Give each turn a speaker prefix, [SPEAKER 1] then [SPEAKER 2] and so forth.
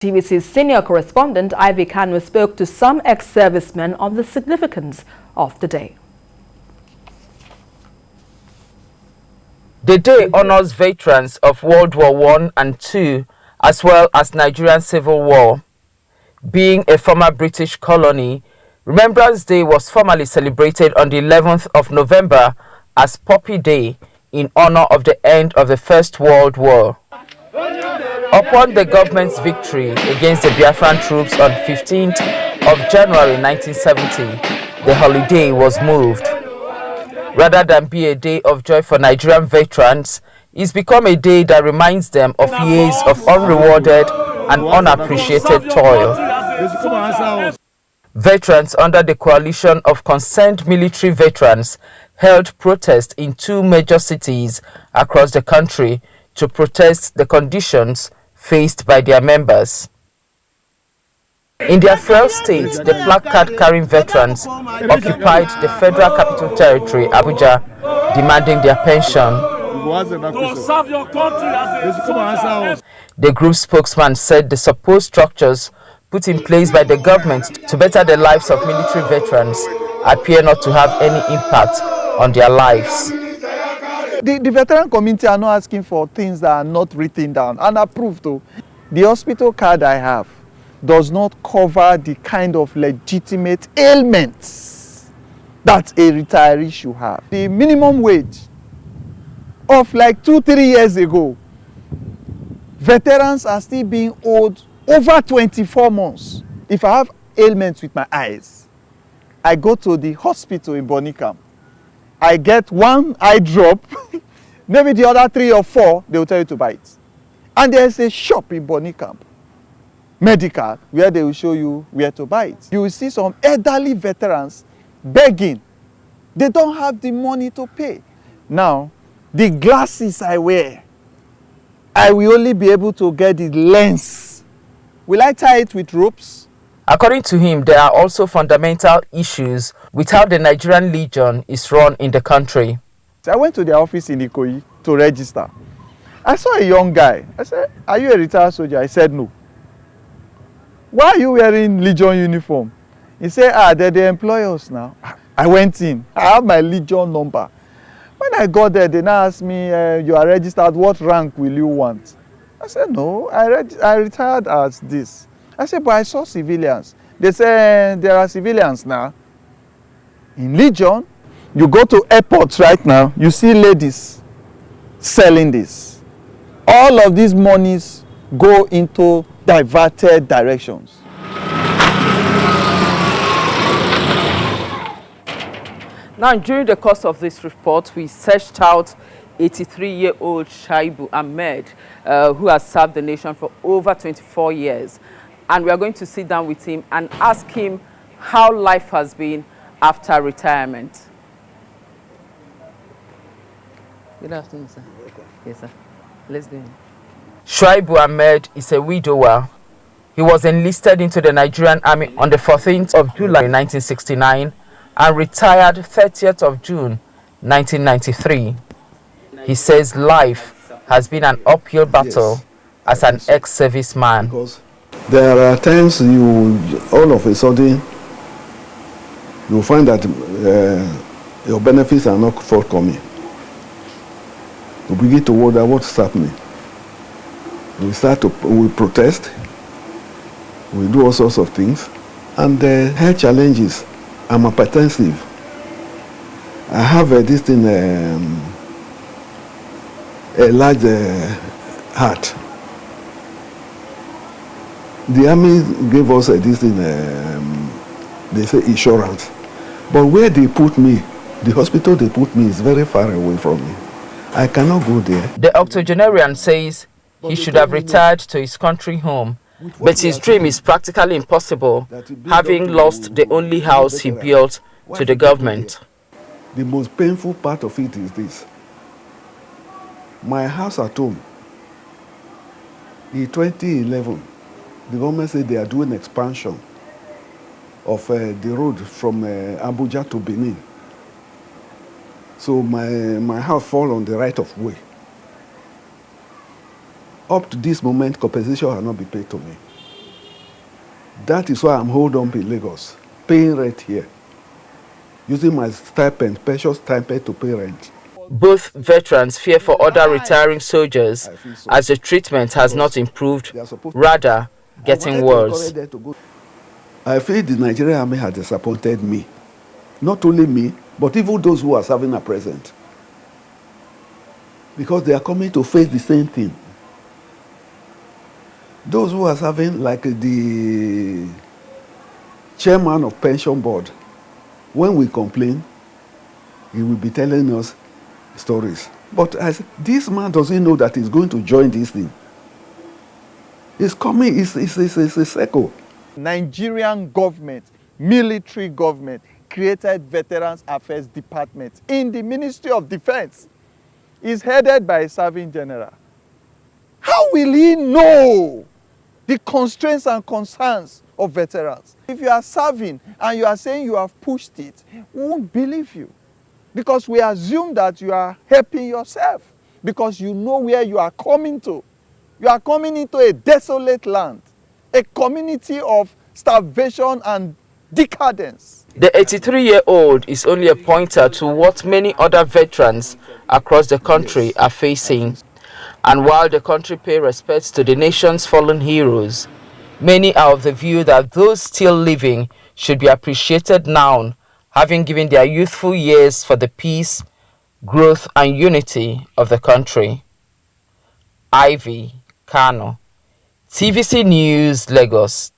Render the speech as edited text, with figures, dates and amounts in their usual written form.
[SPEAKER 1] TVC's senior correspondent Ivy Kanu spoke to some ex-servicemen on the significance of the day.
[SPEAKER 2] The day honors veterans of World War I and II, as well as Nigerian Civil War. Being a former British colony, Remembrance Day was formally celebrated on the 11th of November as Poppy Day in honor of the end of the First World War. Upon the government's victory against the Biafran troops on 15th of January 1970, the holiday was moved. Rather than be a day of joy for Nigerian veterans, it's become a day that reminds them of years of unrewarded and unappreciated toil. Veterans under the coalition of concerned military veterans held protests in 2 major cities across the country to protest the conditions faced by their members. In their frail state, the placard-carrying veterans occupied the Federal Capital Territory, Abuja, demanding their pension. The group spokesman said the supposed structures put in place by the government to better the lives of military veterans appear not to have any impact on their lives.
[SPEAKER 3] The veteran community are not asking for things that are not written down and approved. Though. The hospital card I have does not cover the kind of legitimate ailments that a retiree should have. The minimum wage of like 2-3 years ago, veterans are still being owed over 24 months. If I have ailments with my eyes, I go to the hospital in Bonicam. I get 1 eye drop, maybe the other 3 or 4, they will tell you to buy it. And there's a shop in Bonicam, medical, where they will show you where to buy it. You will see some elderly veterans begging. They don't have the money to pay. Now, the glasses I wear, I will only be able to get the lens. Will I tie it with ropes?
[SPEAKER 2] According to him, there are also fundamental issues with how the Nigerian Legion is run in the country.
[SPEAKER 3] So I went to their office in Ikoyi to register. I saw a young guy. I said, "Are you a retired soldier?" I said, "No." "Why are you wearing Legion uniform?" He said, they employ us now." I went in. I have my Legion number. When I got there, they now asked me, "You are registered. What rank will you want?" I said, "No, I retired as this." I said, "But I saw civilians." They said, "There are civilians now." In Legion, you go to airports right now, you see ladies selling this. All of these monies go into diverted directions.
[SPEAKER 2] Now, during the course of this report, we searched out 83-year-old Shaibu Ahmed, who has served the nation for over 24 years. And we are going to sit down with him and ask him how life has been after retirement. Good afternoon, sir. Yes, sir. Let's go. Shaibu Ahmed is a widower. He was enlisted into the Nigerian Army on the 14th of July 1969 and retired 30th of June 1993. He says life has been an uphill battle as an ex-serviceman.
[SPEAKER 4] Because there are times all of a sudden, you find that your benefits are not forthcoming. You begin to wonder what's happening. We protest, we do all sorts of things, and the health challenges. I'm hypertensive. I have this thing, a large heart. The army gave us this thing, they say insurance. But where they put me, the hospital they put me is very far away from me. I cannot go there.
[SPEAKER 2] The octogenarian says he should have retired to his country home, but his dream is practically impossible, having lost the only house he built to the government.
[SPEAKER 4] The most painful part of it is this. My house at home, in 2011, the government said they are doing expansion of the road from Abuja to Benin. So my house fall on the right of way. Up to this moment, compensation has not been paid to me. That is why I'm holed up in Lagos, paying rent here, using my stipend, precious stipend to pay rent.
[SPEAKER 2] Both veterans fear for other retiring soldiers as the treatment has not improved, rather getting worse.
[SPEAKER 4] I feel the Nigerian army has disappointed me. Not only me, but even those who are serving at present. Because they are coming to face the same thing. Those who are serving, like the chairman of pension board, when we complain, he will be telling us stories. But this man doesn't know that he's going to join this thing. It's coming, it's a circle.
[SPEAKER 3] Nigerian government, military government, created Veterans Affairs Department in the Ministry of Defense. It's headed by a serving general. How will he know the constraints and concerns of veterans? If you are serving and you are saying you have pushed it, we won't believe you. Because we assume that you are helping yourself. Because you know where you are coming to. You are coming into a desolate land. A community of starvation and decadence.
[SPEAKER 2] The 83-year-old is only a pointer to what many other veterans across the country are facing. And while the country pay respects to the nation's fallen heroes, many are of the view that those still living should be appreciated now, having given their youthful years for the peace, growth and unity of the country. Ivy Kano, TVC News, Lagos.